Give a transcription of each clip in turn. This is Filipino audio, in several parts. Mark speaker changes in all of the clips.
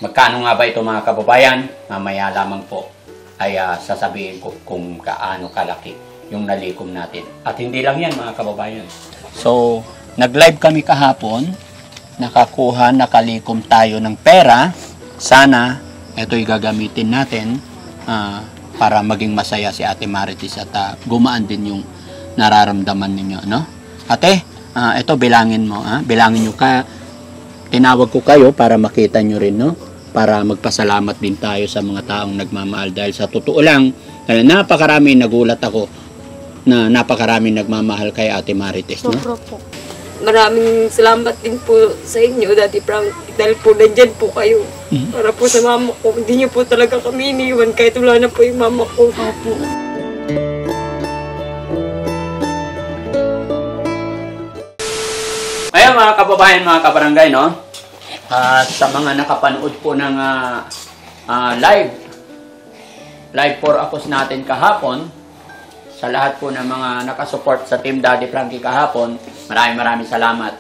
Speaker 1: Magkano nga ba ito mga kababayan? Mamaya lamang po ay sasabihin ko kung gaano kalaki yung nalikom natin. At hindi lang yan mga kababayan. So, nag-live kami kahapon. Nakalikom tayo ng pera. Sana, ito'y gagamitin natin para maging masaya si Ate Marites at gumaan din yung nararamdaman ninyo, no? Ate, ito bilangin mo, bilangin nyo ka. Tinawag ko kayo para makita nyo rin, no? Para magpasalamat din tayo sa mga taong nagmamahal. Dahil sa totoo lang, napakarami, nagulat ako na napakarami nagmamahal kay Ate Marites, no?
Speaker 2: Sobra po. Maraming salamat din po sa inyo, Daddy Frank. Dahil po nandyan po kayo. Para po sa mama ko. Hindi niyo po talaga kami iniwan kahit wala na po yung mama ko. Opo.
Speaker 1: Ayan mga kababayan, mga kabarangay, no? Sa mga nakapanood po ng live for Akos natin kahapon, sa lahat po ng mga nakasupport sa Team Daddy Frankie kahapon, maraming salamat.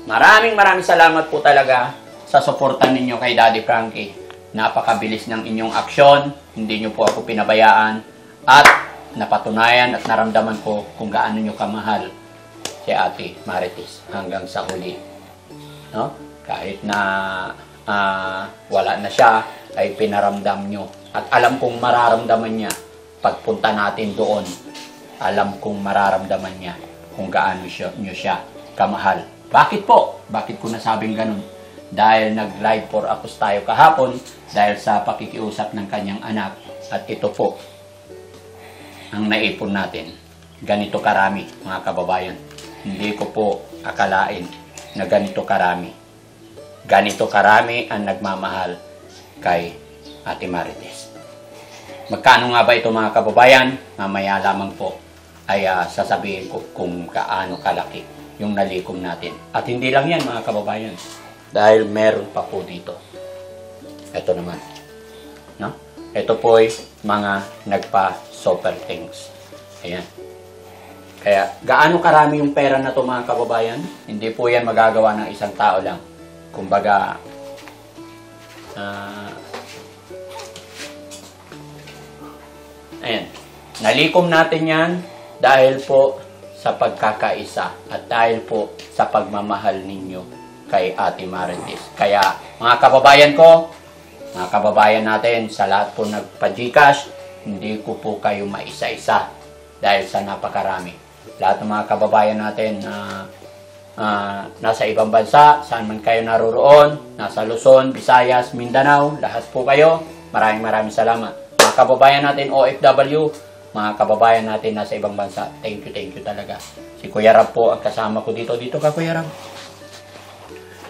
Speaker 1: Maraming salamat po talaga sa suporta ninyo kay Daddy Frankie. Napakabilis ng inyong aksyon, hindi nyo po ako pinabayaan, at napatunayan at naramdaman ko kung gaano nyo kamahal si Ate Marites hanggang sa huli. No? Kahit na wala na siya, ay pinaramdam nyo. At alam kong mararamdaman niya pagpunta natin doon. Alam kong mararamdaman niya kung gaano nyo siya kamahal. Bakit po? Bakit ko nasabing ganun? Dahil nag-live for Akos tayo kahapon, dahil sa pakikiusap ng kanyang anak. At ito po ang naipon natin. Ganito karami, mga kababayan. Hindi ko po akalain na ganito karami. Ganito karami ang nagmamahal kay Ate Marites. Magkano nga ba ito mga kababayan? Mamaya lamang po ay sasabihin ko kung gaano kalaki yung nalikom natin. At hindi lang yan mga kababayan. Dahil meron pa po dito. Ito naman. No? Ito po ay mga nagpa-super things. Ayan. Kaya gaano karami yung pera na ito mga kababayan? Hindi po yan magagawa ng isang tao lang. Kumbaga, ayan, nalikom natin yan dahil po sa pagkakaisa at dahil po sa pagmamahal ninyo kay Ate Marites. Kaya mga kababayan ko, mga kababayan natin, sa lahat po nagpa-Gcash, hindi ko po kayo maisa-isa dahil sa napakarami. Lahat ng mga kababayan natin nasa ibang bansa, saan man kayo naroroon, nasa Luzon, Visayas, Mindanao, lahat po kayo, maraming salamat. Mga kababayan natin OFW, mga kababayan natin nasa ibang bansa, thank you talaga. Si Kuya Rab po ang kasama ko dito. Dito ka, Kuya Rab.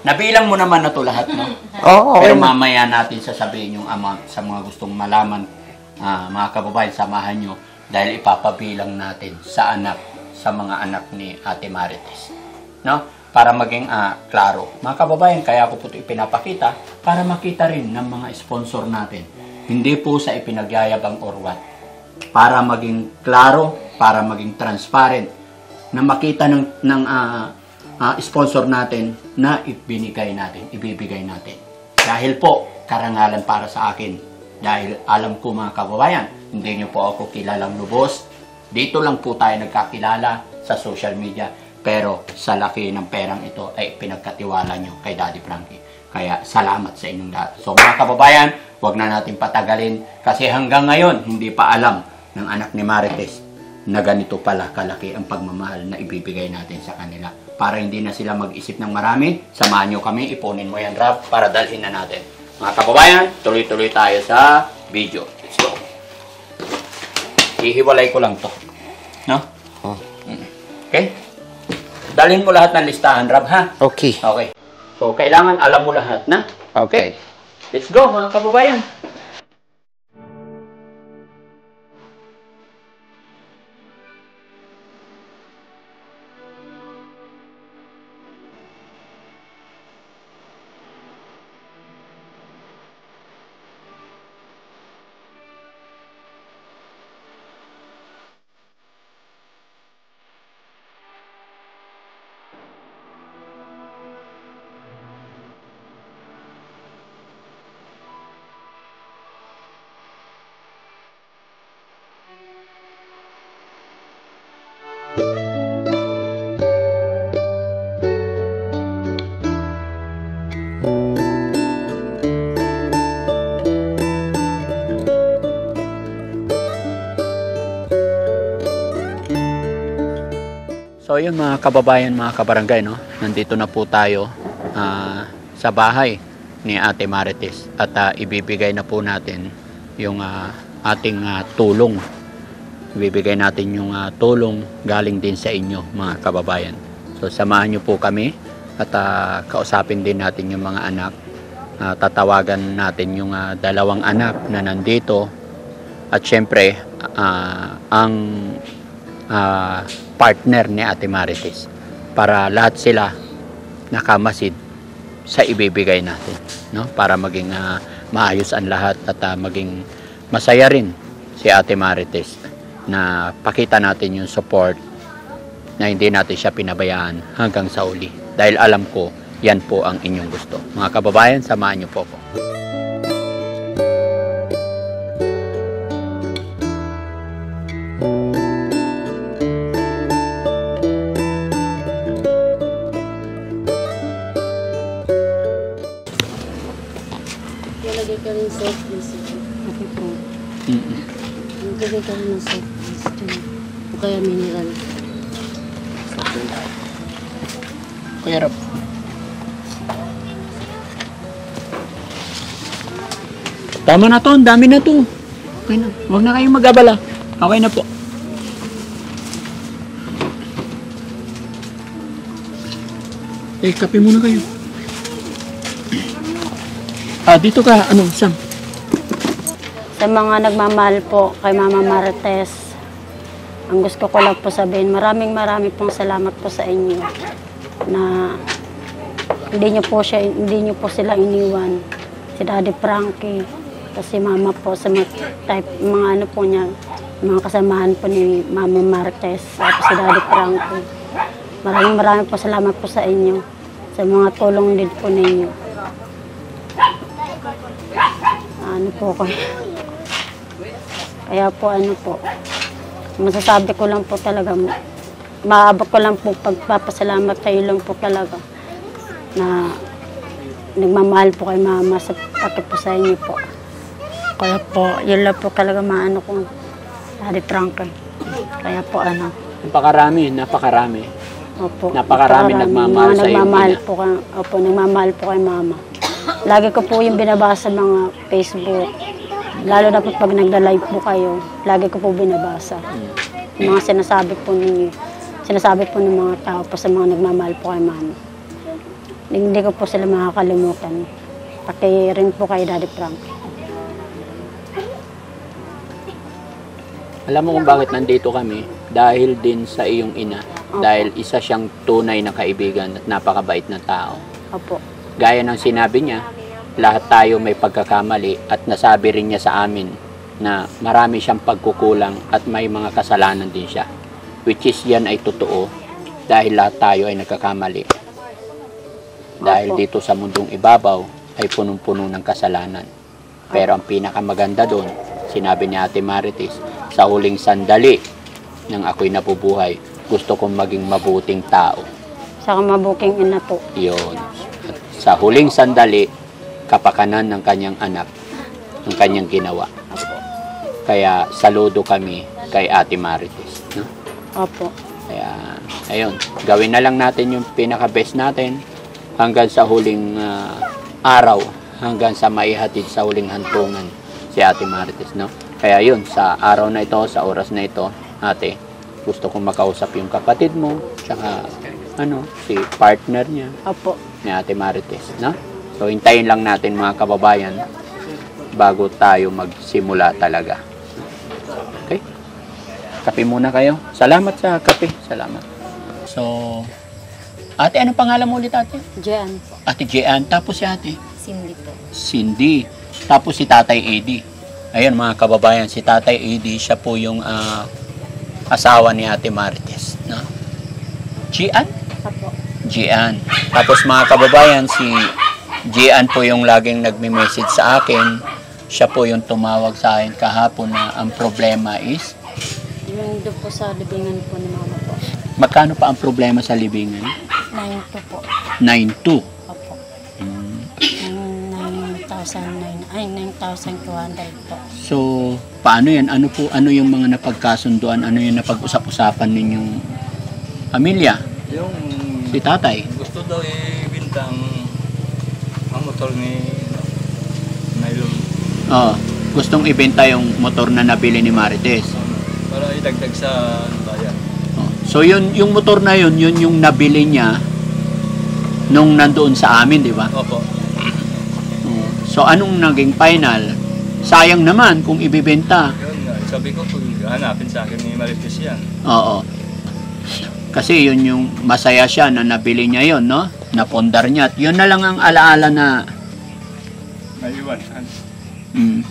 Speaker 1: Nabilang mo naman na to lahat, no? Oo. Pero mamaya natin sasabihin yung amount sa mga gustong malaman. Mga kababayan, samahan nyo dahil ipapabilang natin sa mga anak ni Ate Marites. No? Para maging klaro. Mga kababayan, kaya ako po ito ipinapakita para makita rin ng mga sponsor natin. Hindi po sa ipinagyayabang or what. Para maging klaro, para maging transparent, na makita ng sponsor natin na ibibigay natin. Dahil po, karangalan para sa akin. Dahil alam ko mga kababayan, hindi nyo po ako kilalang lubos. Dito lang po tayo nagkakilala sa social media. Pero sa laki ng perang ito ay pinagkatiwala nyo kay Daddy Frankie. Kaya salamat sa inyong lahat. So mga kababayan, huwag na natin patagalin. Kasi hanggang ngayon, hindi pa alam ng anak ni Marites na ganito pala kalaki ang pagmamahal na ibibigay natin sa kanila. Para hindi na sila mag-isip ng marami, samahan nyo kami, ipunin mo yan, Rab, para dalhin na natin. Mga kababayan, tuloy-tuloy tayo sa video. Let's go. Ihiwalay ko lang to. No? Okay? Dalhin mo lahat ng listahan, Rab, ha?
Speaker 3: Okay.
Speaker 1: Okay. So, kailangan alam mo lahat, na?
Speaker 3: Okay.
Speaker 1: Let's go, mga kababayan. So yun mga kababayan, mga kabarangay, no? Nandito na po tayo sa bahay ni Ate Marites at ibibigay na po natin yung ating tulong. Ibibigay natin yung tulong galing din sa inyo mga kababayan. So samahan nyo po kami at kausapin din natin yung mga anak. Tatawagan natin yung dalawang anak na nandito at syempre ang partner ni Ate Marites para lahat sila nakamasid sa ibibigay natin, no? Para maging maayos ang lahat at maging masaya rin si Ate Marites na pakita natin yung support na hindi natin siya pinabayaan hanggang sa uli dahil alam ko yan po ang inyong gusto. Mga kababayan, samahan niyo po ako.
Speaker 2: Nalagay ka rin soft drinks. Okay po. Nalagay ka rin ng soft drinks. O kaya mineral.
Speaker 1: Kuya Rob. Tama na to, ang dami na to. Okay na, huwag na kayong mag-abala. Okay na po. Kape muna kayo. Dito ka, Sam?
Speaker 2: Sa mga nagmamahal po kay Mama Marites, ang gusto ko lang po sabihin, maraming pong salamat po sa inyo na hindi niyo po sila iniwan. Si Daddy Frankie, kasi Mama po sa mga ano po niya, mga kasamahan po ni Mama Marites, at si Daddy Frankie. Maraming po salamat po sa inyo, sa mga tulong din po ninyo. Ano po ko. Kaya po masasabi ko lang po talaga, maabot ko lang po pagpapasalamat kayo lang po talaga na nagmamahal po kay Mama sa pati po sa inyo po. Kaya po, yun lang po talaga maano ko, Daddy Frankie. Kaya po
Speaker 1: Napakarami.
Speaker 2: Opo.
Speaker 1: Napakarami nagmamahal sa iyo.
Speaker 2: Nagmamahal po kay Mama. Lagi ko po yung binabasa sa mga Facebook. Lalo na po pag nagda-live po kayo, lagi ko po binabasa. Yung mga sinasabi po ng mga tao po sa mga nagmamahal po kay Mama. Hindi ko po sila makakalimutan. Pati rin po kay Daddy Frank.
Speaker 1: Alam mo kung bakit nandito kami? Dahil din sa iyong ina.
Speaker 2: Opo.
Speaker 1: Dahil isa siyang tunay na kaibigan at napakabait na tao.
Speaker 2: Opo.
Speaker 1: Gaya ng sinabi niya, lahat tayo may pagkakamali at nasabi rin niya sa amin na marami siyang pagkukulang at may mga kasalanan din siya. Which is yan ay totoo dahil lahat tayo ay nagkakamali. Dahil dito sa mundong ibabaw ay punong-puno ng kasalanan. Pero ang pinakamaganda doon, sinabi ni Ate Marites, sa huling sandali nang ako'y nabubuhay, gusto kong maging mabuting tao.
Speaker 2: Saka mabuking ina po.
Speaker 1: Yun. Sa huling sandali, kapakanan ng kanyang anak, ng kanyang ginawa.
Speaker 2: Opo.
Speaker 1: Kaya saludo kami kay Ate Marites. No?
Speaker 2: Opo.
Speaker 1: Kaya, ayun, gawin na lang natin yung pinaka-best natin hanggang sa huling araw, hanggang sa maihatid sa huling hantungan si Ate Marites. No? Kaya yun, sa araw na ito, sa oras na ito, ate, gusto kong makausap yung kapatid mo, tsaka si partner niya.
Speaker 2: Opo.
Speaker 1: Ni Ate Marites, no? So, hintayin lang natin mga kababayan bago tayo magsimula talaga. Okay? Kape muna kayo. Salamat sa kape. Salamat. So, ate, anong pangalan mo ulit, ate?
Speaker 2: Jean.
Speaker 1: Ate Jean. Tapos si ate?
Speaker 2: Cindy po.
Speaker 1: Cindy. Tapos si Tatay Eddie. Ayun mga kababayan, si Tatay Eddie, siya po yung asawa ni Ate Marites, no? Jean?
Speaker 2: Opo.
Speaker 1: Jean. Tapos mga kababayan, si Jean po yung laging nagme-message sa akin. Siya po yung tumawag sa akin kahapon na ang problema is
Speaker 2: Yung doon po sa libingan po ni Mama po.
Speaker 1: Magkano pa ang problema sa libingan?
Speaker 2: 9,200 po.
Speaker 1: 9,200.
Speaker 2: Opo.
Speaker 1: Mm.
Speaker 2: 9,200 po.
Speaker 1: So, paano yan? Ano yung mga napagkasunduan? Ano yung napag-usap-usapan ninyong pamilya?
Speaker 3: Yung
Speaker 1: Si tatay?
Speaker 3: gusto daw ibenta ang motor ni Nylon
Speaker 1: Oo. Gustong ibenta yung motor na nabili ni Marites.
Speaker 3: para idagdag sa bayan.
Speaker 1: Oh. So, yung motor na yun yung nabili niya nung nandoon sa amin, di ba?
Speaker 3: Opo.
Speaker 1: Oh. So, anong naging final? Sayang naman kung ibibenta.
Speaker 3: Yun nga, sabi ko kung hanapin sa akin ni Marites yan.
Speaker 1: Oo. Kasi yun yung masaya siya na nabili niya yun, no? Napondar niya. At yun na lang ang alaala na...
Speaker 3: Naiwan.
Speaker 1: Mm.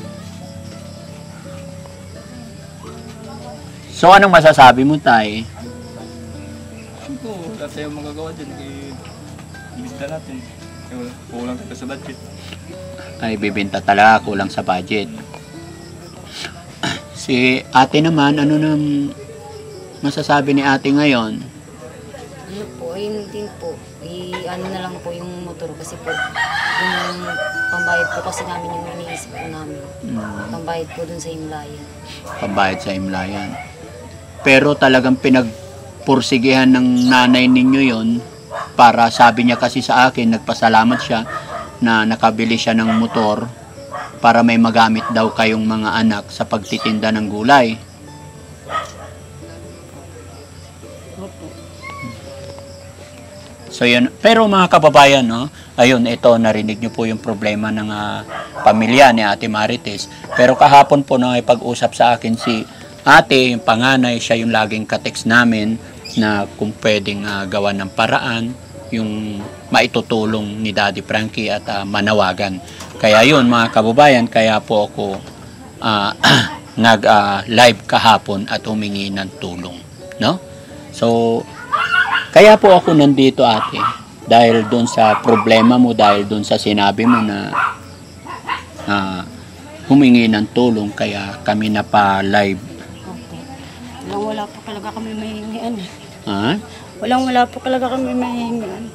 Speaker 1: So, anong masasabi mo, Tay?
Speaker 3: Sabi ko, wala tayong magagawa dyan. Ibenta natin. Kulang tayo sa budget.
Speaker 1: Ay, bibenta talaga, kulang sa budget. Si ate naman, ano nang masasabi ni ate ngayon?
Speaker 4: Ano po, ayun din po. Ano na lang po yung motor kasi po yung pambayad po kasi namin yung iniisip po namin. Pambayad po dun sa Himlayan.
Speaker 1: Pambayad sa Himlayan. Pero talagang pinagpursigihan ng nanay ninyo yon para sabi niya kasi sa akin, nagpasalamat siya na nakabili siya ng motor para may magamit daw kayong mga anak sa pagtitinda ng gulay. So yun, pero mga kababayan, no, ayun, ito, narinig niyo po yung problema ng pamilya ni Ate Marites. Pero kahapon po nang ipag-usap sa akin si ate, yung panganay, siya yung laging katext namin na kung pwedeng gawa ng paraan, yung maitutulong ni Daddy Frankie at manawagan. Kaya yun, mga kababayan, kaya po ako nag-live kahapon at humingi ng tulong. No? So, kaya po ako nandito, ate, dahil doon sa problema mo, dahil doon sa sinabi mo na humingi ng tulong, kaya kami na pa-live.
Speaker 2: Opo. Wala po talaga kami mahingian.
Speaker 1: Ha?
Speaker 2: Wala po talaga kami mahingian.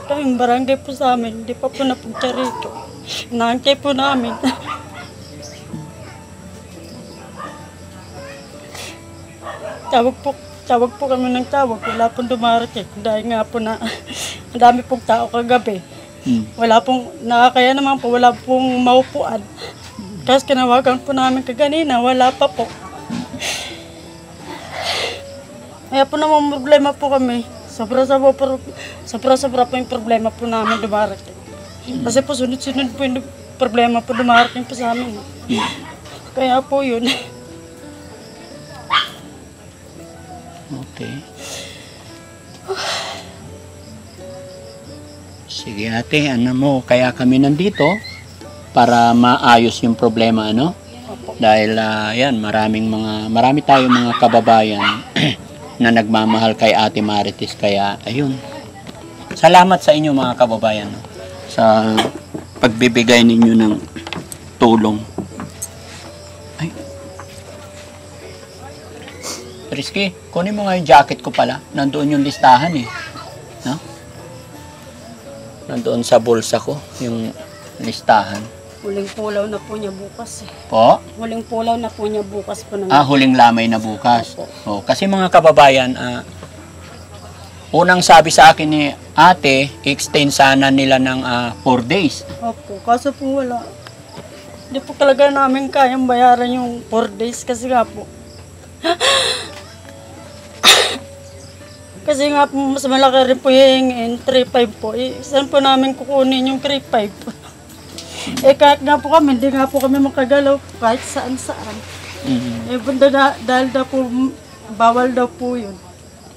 Speaker 2: Kaming barangay po sa amin, hindi pa po napunta rito. Inaantay po namin. Tawag po kami ng tawag. Wala pong dumarating. Dahil nga po na ang dami pong tao kagabi. Wala pong, nakakaya naman po, wala pong maupuan. Kasi kinawagan po namin kaganina, wala pa po. Kaya po naman problema po kami. Sobra po yung problema po namin dumarating. Kasi po sunod-sunod po yung problema po dumarating po sa amin. Kaya po yun.
Speaker 1: Okay. Sige ate, ano mo, kaya kami nandito para maayos yung problema, ano? Dahil yan, marami tayong mga kababayan na nagmamahal kay Ate Marites, kaya ayun. Salamat sa inyo mga kababayan, no? Sa pagbibigay ninyo ng tulong. Ay. Risky, kunin mo nga yung jacket ko pala. Nandoon yung listahan eh. No? Nandoon sa bulsa ko yung listahan.
Speaker 2: Huling pulaw na po niya bukas eh.
Speaker 1: Po?
Speaker 2: Huling pulaw na po niya bukas po.
Speaker 1: Huling lamay na bukas. Oh, kasi mga kababayan, unang sabi sa akin ni ate, extend sana nila ng 4 days.
Speaker 2: Opo, kaso po wala. Hindi po talaga namin kayang bayaran yung 4 days kasi nga po. Kasi nga po, mas malaki rin po yung 3.5 po. Saan po namin kukunin yung 3.5 po? Kahit nga po kami, hindi nga po kami makagalaw kahit saan-saan. Dahil daw po, bawal daw po yun.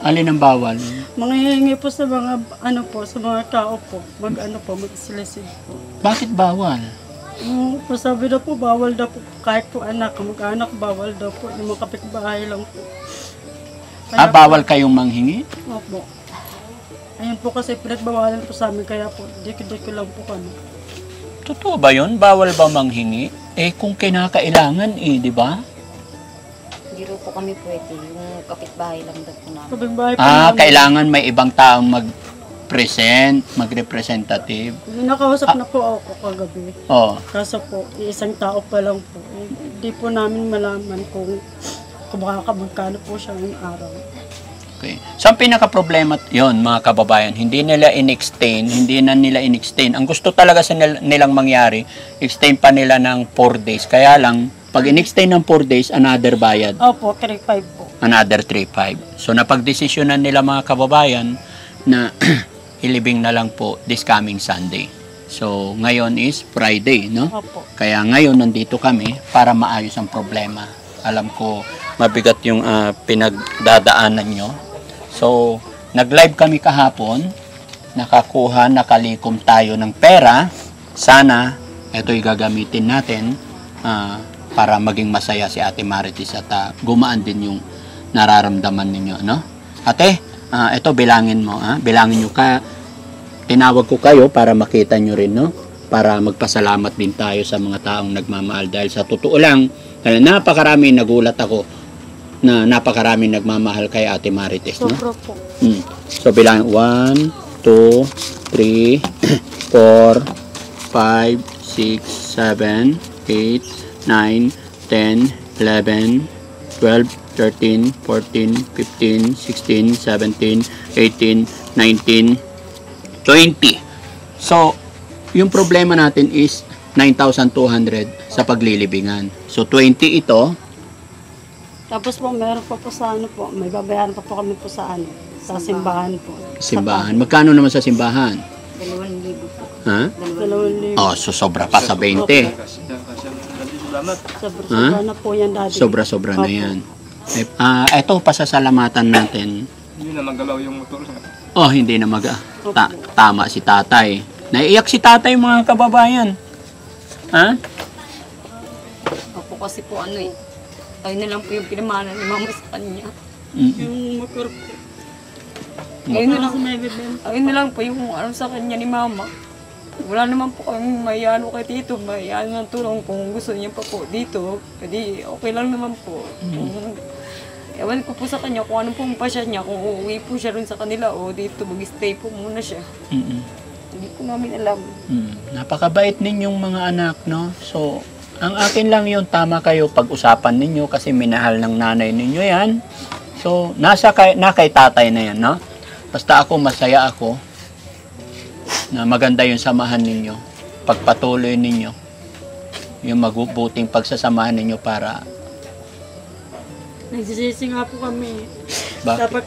Speaker 1: Alin ang bawal?
Speaker 2: Manghihingi po sa mga, sa mga tao po, mag-silisid po.
Speaker 1: Bakit bawal?
Speaker 2: Sabi daw po, bawal daw po, kahit po anak, mag-anak, bawal daw po, yung mga kapitbahay lang po.
Speaker 1: Bawal kayong manghingi?
Speaker 2: Opo. Ayun po kasi pinagbawalan po sa amin, kaya po, diki-diki lang po kami.
Speaker 1: Totoo ba yun? Bawal ba manghingi? Kung kinakailangan di ba?
Speaker 4: Hindi rin po kami pwede. Yung kapitbahay lang daw po namin.
Speaker 2: Kapitbahay po
Speaker 1: Ah,
Speaker 2: namin.
Speaker 1: kailangan may ibang taong mag-present, mag-representative.
Speaker 2: Nakausap na po ako kagabi.
Speaker 1: Oh,
Speaker 2: Kaso po, isang tao pa lang po. Hindi po namin malaman kung magkano po siya ng araw.
Speaker 1: okay. So, ang pinaka-problema yun, mga kababayan, hindi na nila in-extend. Ang gusto talaga sa nilang mangyari, extend pa nila ng 4 days. Kaya lang, pag in-extend ng 4 days, another bayad.
Speaker 2: Opo, 3.5 po.
Speaker 1: Another 3.5. So, napagdesisyonan nila mga kababayan na ilibing na lang po this coming Sunday. So, ngayon is Friday, no?
Speaker 2: Opo.
Speaker 1: Kaya ngayon nandito kami para maayos ang problema. Alam ko mabigat yung pinagdadaanan nyo. So, nag-live kami kahapon. Nakalikom tayo ng pera. Sana, ito'y gagamitin natin para maging masaya si Ate Marites at gumaan din yung nararamdaman ninyo, no? Ate, ito bilangin mo, bilangin nyo ka. Tinawag ko kayo para makita nyo rin, no? Para magpasalamat din tayo sa mga taong nagmamahal. Dahil sa totoo lang, napakarami, nagulat ako na napakarami nagmamahal kay Ate Marites, no?
Speaker 2: Sobra po.
Speaker 1: So bilangin, 1, 2, 3, 4, 5, 6, 7, 8, 9, 10, 11, 12, 13, 14, 15, 16, 17, 18, 19, 20. So, yung problema natin is 9,200 sa paglilibingan. So, 20 ito.
Speaker 2: Tapos po, meron pa po sa ano po, may babayaran pa po kami po sa ano, sa simbahan po.
Speaker 1: Simbahan. Magkano naman sa simbahan?
Speaker 4: 2,000 po.
Speaker 1: Ha?
Speaker 2: 2,000.
Speaker 1: Oh, so sobra pa sa 20.
Speaker 3: Salamat.
Speaker 2: Sobra na po yan, Daddy.
Speaker 1: Sobra-sobra na yan. Ito, pasasalamatan natin.
Speaker 3: Hindi na magalaw yung motor.
Speaker 1: Oh, hindi na tama si tatay. Naiiyak si tatay, mga kababayan. Ha?
Speaker 4: Ako kasi po ano eh. Ayun na lang po yung pinamana ni mama sa kanya.
Speaker 2: Yung motor po.
Speaker 4: Ayun na lang,
Speaker 2: May bibenta.
Speaker 4: ayun na lang po yung ano sa kanya ni mama. Wala naman po kami may ano kay Tito, may ano ng tulong kung gusto niya pa po dito. Kasi okay lang naman po. Ewan ko po sa kanya kung anong pong pasya niya, kung uuwi po siya rin sa kanila o dito mag-stay po muna siya. Hindi po namin alam.
Speaker 1: Napakabait ninyong mga anak, no? So, ang akin lang yun, tama kayo pag-usapan ninyo kasi minahal ng nanay ninyo yan. So, na kay tatay na yan, no? Basta ako, masaya ako na maganda yung samahan ninyo. Pagpatuloy ninyo yung mabubuting pagsasamahan ninyo para
Speaker 2: Nagsisisi nga po kami.
Speaker 1: Bakit?
Speaker 2: Dapat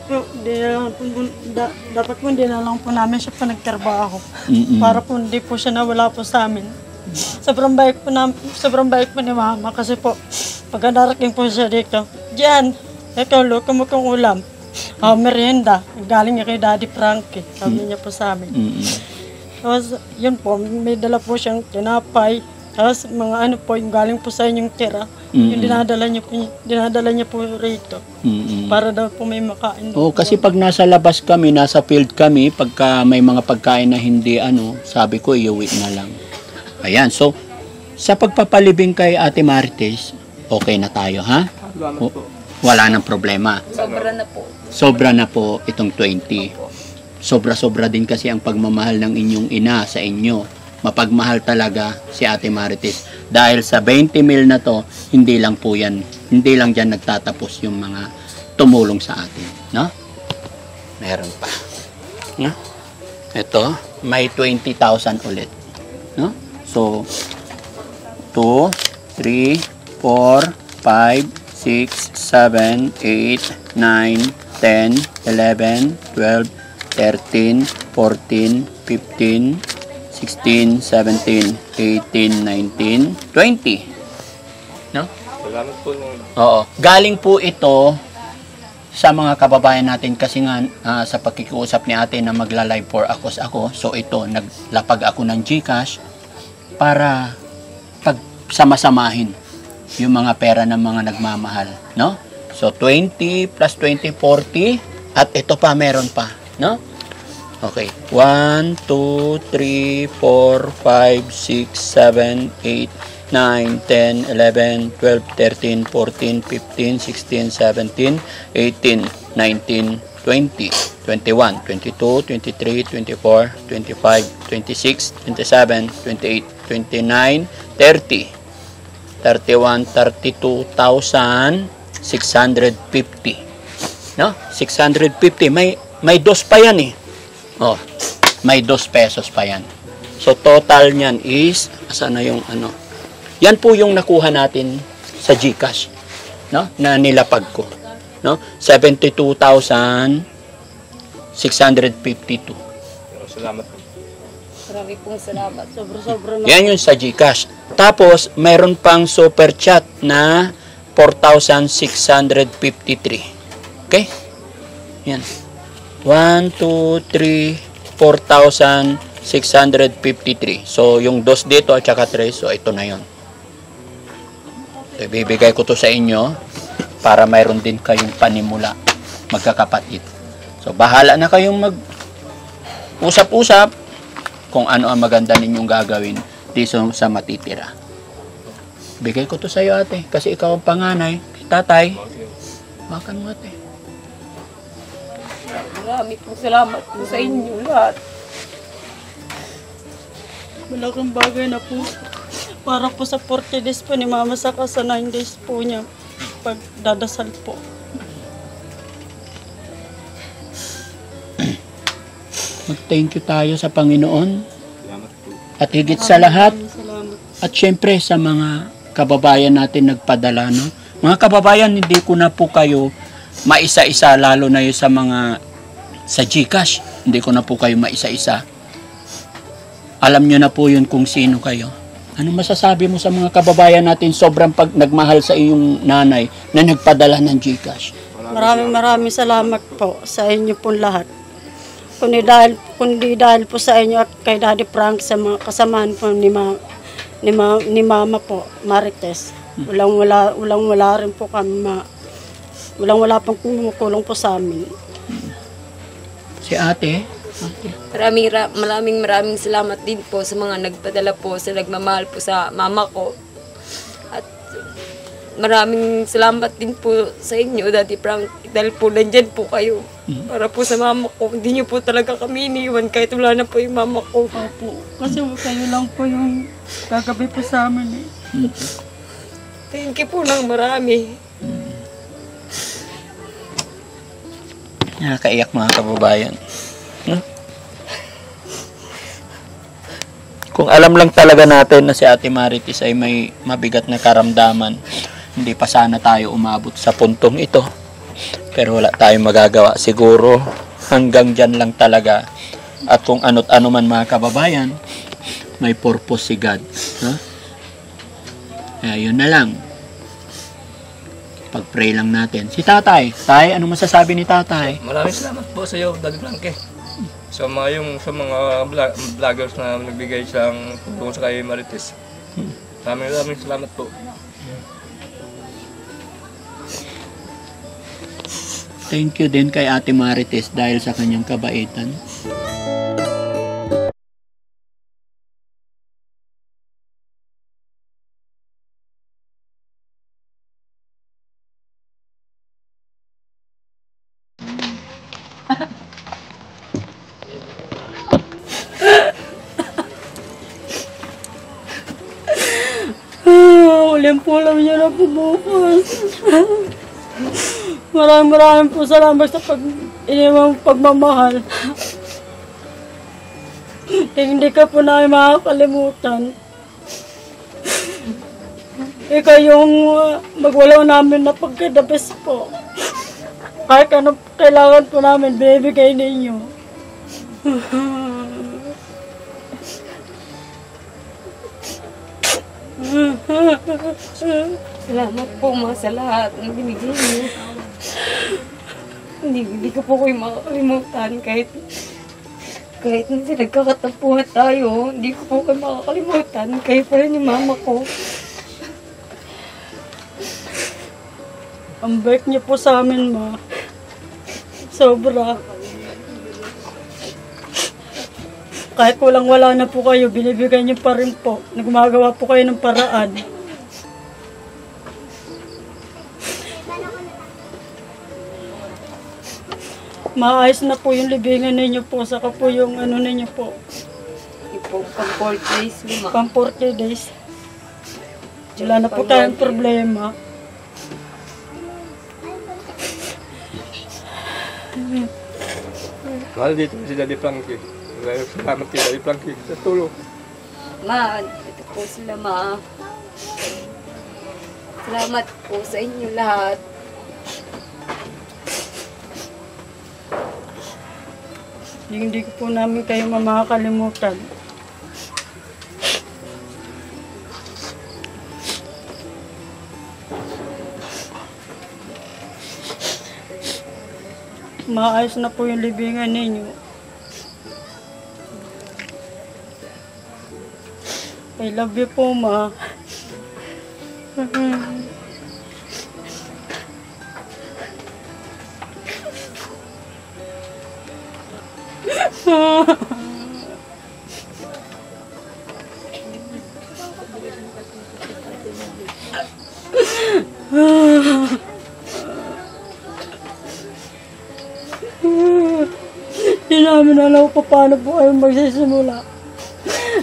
Speaker 2: po hindi na lang po namin siya panagtrabaho.
Speaker 1: Mm-mm.
Speaker 2: Para po hindi po siya nawala po sa amin. Sobrang bait po ni mama kasi po pag narating po siya dito, Jan, ikaw luto mo kong ulam. Merienda, galing niya kay Daddy Frankie, sabi niya po sa amin. Tapos yun po, may dala po siyang tinapay. Tapos mga ano po, yung galing po sa inyong tira, yung dinadala niya po rito. Para daw po may makain.
Speaker 1: Oh, kasi pag nasa labas kami, nasa field kami, pagka may mga pagkain na hindi sabi ko, iuwi na lang. Ayan, so, sa pagpapalibing kay Ate Marites, okay na tayo, ha?
Speaker 3: Salamat po.
Speaker 1: Wala nang problema.
Speaker 4: Sobra na po.
Speaker 1: Sobra na po itong 20. Sobra-sobra din kasi ang pagmamahal ng inyong ina sa inyo. Mapagmahal talaga si Ate Marites. Dahil sa 20 mil na to, hindi lang po yan. Hindi lang dyan nagtatapos yung mga tumulong sa atin. No? Meron pa. No? Ito, may 20,000 ulit. No? So, 2, 3, 4, 5, 6, 7, 8, 9, 10, 11, 12, 13, 14, 15, 16, 17, 18, 19, 20. No?
Speaker 3: Salamat po.
Speaker 1: Oo. Galing po ito sa mga kababayan natin kasi nga sa pagkikiusap ni ate na magla-live for ako. So ito, naglapag ako ng GCash para pagsama-samahin yung mga pera ng mga nagmamahal, no? So 20 plus 20, 40 at ito pa meron pa, no? Okay. 1, 2, 3, 4, 5, 6, 7, 8, 9, 10, 11, 12, 13, 14, 15, 16, 17, 18, 19, 20, 21, 22, 23, 24, 25, 26, 27, 28, 29, 30, 31, 32,650. No? 650. May dos pa yan eh. Oh, may 2 pesos pa yan. So, total niyan is, saan na yung ano? Yan po yung nakuha natin sa GCash. No? Na nilapag ko. No? 72,652.
Speaker 3: Salamat po.
Speaker 4: Marami pong salamat.
Speaker 2: Sobra-sobra na.
Speaker 1: Yan yung sa GCash. Tapos, mayroon pang super chat na 4,653. Okay? Yan. 1, 2, 3, 4,653. So, yung 2 dito at saka 3, so ito na yon. So, ibibigay ko to sa inyo para mayroon din kayong panimula, magkakapatid. So, bahala na kayong mag-usap-usap kung ano ang maganda ninyong gagawin dito sa matitira. Bigay ko to sa iyo, ate, kasi ikaw ang panganay. Tatay, makan mo, ate.
Speaker 4: Marami pong salamat po sa inyo lahat.
Speaker 2: Malaking bagay na po. Para po sa 40 days po ni Mama, saka sa 9 days po niya pagdadasal po.
Speaker 1: Mag-thank you tayo sa Panginoon.
Speaker 3: Salamat po.
Speaker 1: At higit sa lahat,
Speaker 2: Salamat.
Speaker 1: at syempre sa mga kababayan natin nagpadala, no? Mga kababayan, hindi ko na po kayo maisa-isa, lalo na yung sa mga sa GCash. Hindi ko na po kayo maisa-isa. Alam nyo na po yun kung sino kayo. Ano masasabi mo sa mga kababayan natin sobrang nagmahal sa iyong nanay na nagpadala ng GCash?
Speaker 2: Maraming salamat po sa inyo pong lahat. Kundi dahil po sa inyo at kay Daddy Frank sa mga kasamahan po ni Mama po, Marites. Wala rin po kami wala pong kumukulong po sa amin.
Speaker 1: Si ate?
Speaker 4: Maraming salamat din po sa mga nagpadala po, sa nagmamahal po sa mama ko. At maraming salamat din po sa inyo, Daddy Frank, dahil po nandyan po kayo. Para po sa mama ko, hindi niyo po talaga kami iniwan kahit wala na po yung mama ko.
Speaker 2: Opo, kasi kayo lang po yung gagabi po sa amin eh.
Speaker 4: Thank you po ng marami.
Speaker 1: Nakakaiyak mga kababayan. No? Kung alam lang talaga natin na si Ate Marites ay may mabigat na karamdaman, hindi pa sana tayo umabot sa puntong ito. Pero wala tayong magagawa. Siguro hanggang dyan lang talaga. At kung ano't ano man mga kababayan, may purpose si God. No? Kaya yun na lang. Pag-pray lang natin. Si Tatay. Tay, ano masasabi ni Tatay?
Speaker 3: Maraming salamat po sa iyo, Daddy Frankie. Sa mga vloggers na nagbigay siyang tulong sa kay Marites. Maraming salamat po.
Speaker 1: Thank you din kay Ate Marites dahil sa kanyang kabaitan.
Speaker 2: Uling po lang niya na po bukas. Maraming po salamat sa iniwang pagmamahal. Hindi ka po namin makakalimutan. Ikaw yung magwalaw namin na pagkadabes po. Kahit ano kailangan po namin, binibigay ninyo.
Speaker 4: Salamat po sa lahat ng binigay niyo. Hindi ko po kayo makakalimutan kahit na nagkakatampuhan tayo. Hindi ko po kayo makakalimutan. Kayo pa rin yung mama ko.
Speaker 2: Ang bait niyo po sa amin, Ma. Sobra. Kahit walang-wala na po kayo, binibigay niyo pa rin po. Nagmagawa po kayo ng paraan. Maayos na po yung libingan ninyo po, saka po yung ano ninyo po,
Speaker 4: Ipo, pang 4 days, ma.
Speaker 2: pang 40 days. Wala na po tayong problema.
Speaker 3: Mahal dito si Daddy Frankie. Salamat kay Daddy Frankie sa tulong.
Speaker 4: Ma, ito po sila, ma. Salamat po sa inyo lahat.
Speaker 2: Hindi ko po namin kayo makakalimutan. Maayos na po yung libingan ninyo. I love you po, ma. Hindi namin alam kung paano po kayo magsisimula.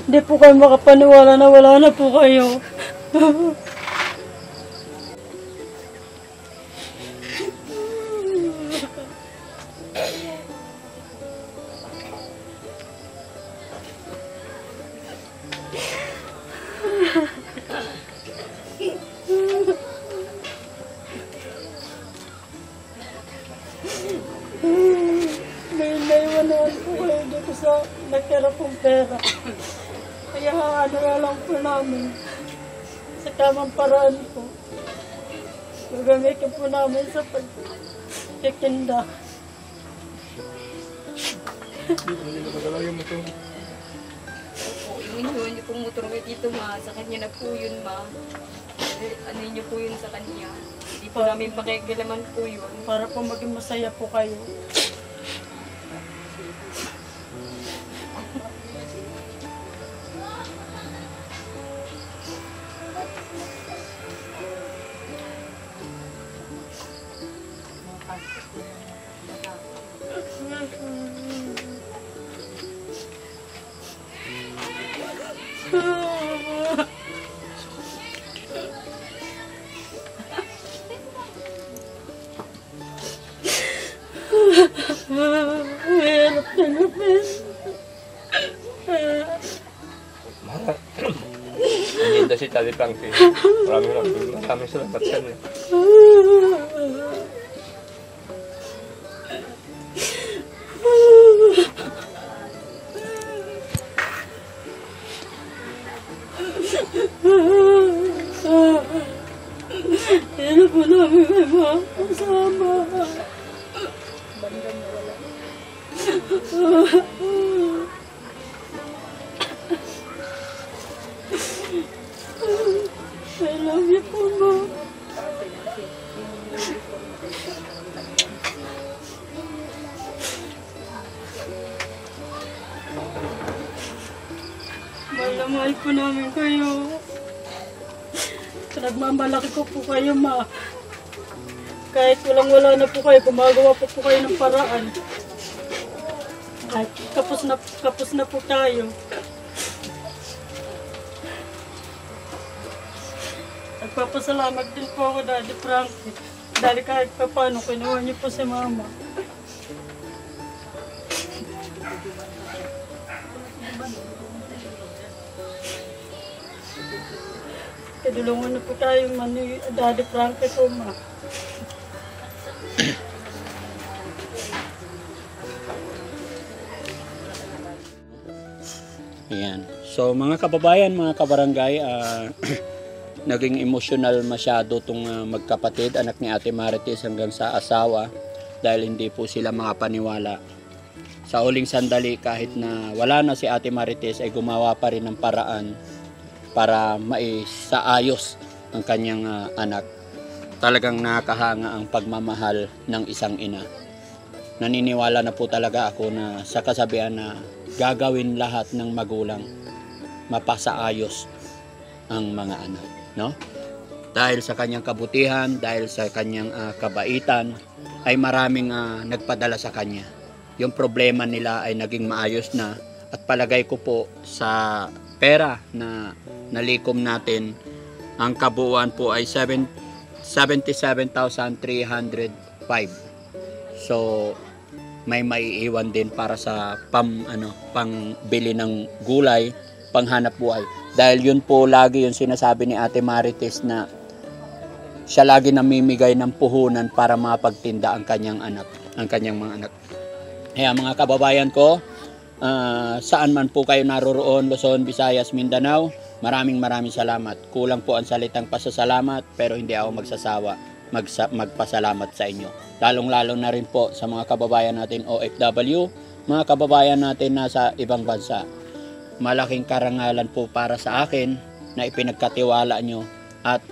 Speaker 2: Hindi po kayo makapaniwala na wala na po kayo. May naiwan naman po kayo dito sa nagtira pong pera. Kaya ano na lang po namin sa tamang paraan po. Gagamitin po namin sa pagtitinda.
Speaker 4: Yung iniwan niyo pong motor ko dito, ma. Sa kanya na po yun, ma. Ano niyo po yun sa kanya. Hindi po namin pakikilaman po yun.
Speaker 2: Para po maging masaya po kayo. Hirap tanggapin.
Speaker 3: Hindi si Daddy Frankie. Maraming salamat sa inyo.
Speaker 2: Hirap po namin may mga kasama. I love you po, ma. Mahal na mahal po namin kayo. Nagmamalaki ko po kayo, ma. Kahit walang-wala na po kayo, gumagawa po kayo ng paraan. Kahit kapos na po tayo. Nagpapasalamat din po ako, Daddy Frankie. Dahil kahit pa paano, kinuha niyo po si Mama. Kadulungan na po tayo, Daddy Frankie po, ma.
Speaker 1: Ayan. So mga kababayan, mga kabarangay, naging emotional masyado itong magkapatid, anak ni Ate Marites hanggang sa asawa dahil hindi po sila makapaniwala. Sa huling sandali, kahit na wala na si Ate Marites, ay gumawa pa rin ng paraan para maisaayos ang kanyang anak. Talagang nakahanga ang pagmamahal ng isang ina. Naniniwala na po talaga ako na sa kasabihan na gagawin lahat ng magulang mapasaayos ang mga anak, no? Dahil sa kanyang kabutihan, dahil sa kanyang kabaitan, ay maraming nagpadala sa kanya. Yung problema nila ay naging maayos na, at palagay ko po sa pera na nalikom natin, ang kabuuan po ay 77,305. So may maiiwan din para sa pangbili ng gulay, panghanap buhay. Dahil yun po lagi yung sinasabi ni Ate Marites na siya lagi namimigay ng puhunan para mapagtinda ang kanyang mga anak. Kaya mga kababayan ko, saan man po kayo naroroon, Luzon, Visayas, Mindanao, maraming salamat. Kulang po ang salitang pasasalamat, pero hindi ako magsasawa magpasalamat sa inyo. Lalong-lalo na rin po sa mga kababayan natin OFW, mga kababayan natin nasa ibang bansa. Malaking karangalan po para sa akin na ipinagkatiwala nyo, at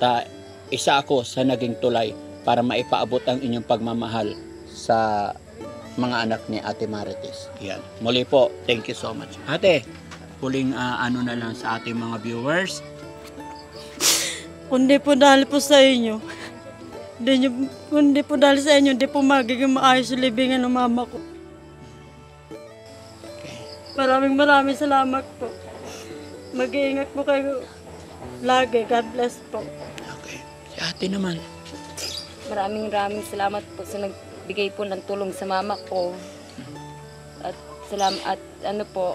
Speaker 1: isa ako sa naging tulay para maipaabot ang inyong pagmamahal sa mga anak ni Ate Marites. Yan. Muli po, thank you so much. Ate, huling ano na lang sa ating mga viewers.
Speaker 2: Kundi po dahil po sa inyo. Kundi po dahil sa inyo, hindi po magiging maayos yung libingan ng mama ko. Maraming salamat po. Mag-iingat po kayo lagi. God bless po.
Speaker 1: Okay. Si ate naman.
Speaker 5: Maraming salamat po sa nagbigay po ng tulong sa mama ko. At ano po,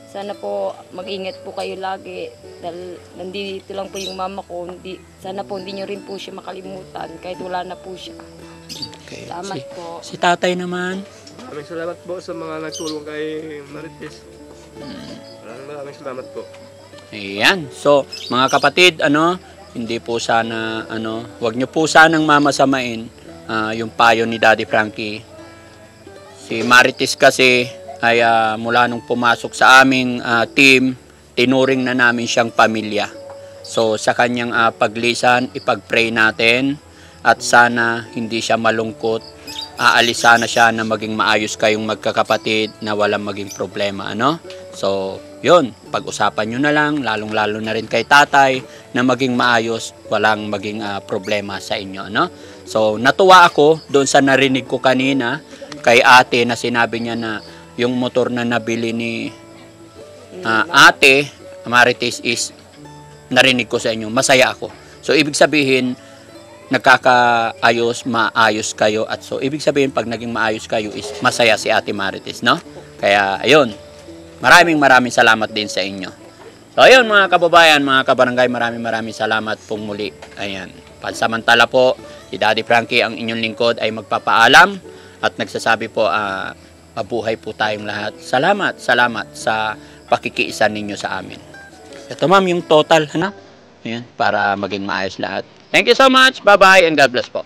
Speaker 5: sana po mag-ingat po kayo lagi. Dahil nandito lang po yung mama ko. Sana po hindi nyo rin po siya makalimutan kahit wala na po siya.
Speaker 1: Okay.
Speaker 5: Salamat po.
Speaker 1: Si tatay naman.
Speaker 3: Maraming salamat po sa mga nagtulong kay Marites. Maraming salamat po.
Speaker 1: Ayan. So, mga kapatid, hindi po sana, wag nyo po sanang mamasamain yung payo ni Daddy Frankie. Si Marites kasi ay mula nung pumasok sa aming team, tinuring na namin siyang pamilya. So, sa kanyang paglisan, ipag-pray natin at sana hindi siya malungkot. Aalis sana siya na maging maayos kayong magkakapatid, na walang maging problema, So, yun, pag-usapan nyo na lang, lalong-lalo na rin kay tatay, na maging maayos, walang maging problema sa inyo, So, natuwa ako doon sa narinig ko kanina kay ate na sinabi niya na yung motor na nabili ni ate Marites is narinig ko sa inyo, masaya ako. So, ibig sabihin, nagkakaayos, maayos kayo, at so ibig sabihin pag naging maayos kayo is masaya si Ate Marites, Kaya ayun, maraming salamat din sa inyo. So ayun mga kababayan, mga kabarangay, maraming salamat pong muli. Ayan, pansamantala po, si Daddy Frankie ang inyong lingkod ay magpapaalam at nagsasabi po, mabuhay po tayong lahat. Salamat sa pakikiisa ninyo sa amin. Ito ma'am, yung total, Ayan, para maging maayos lahat. Thank you so much. Bye-bye and God bless po.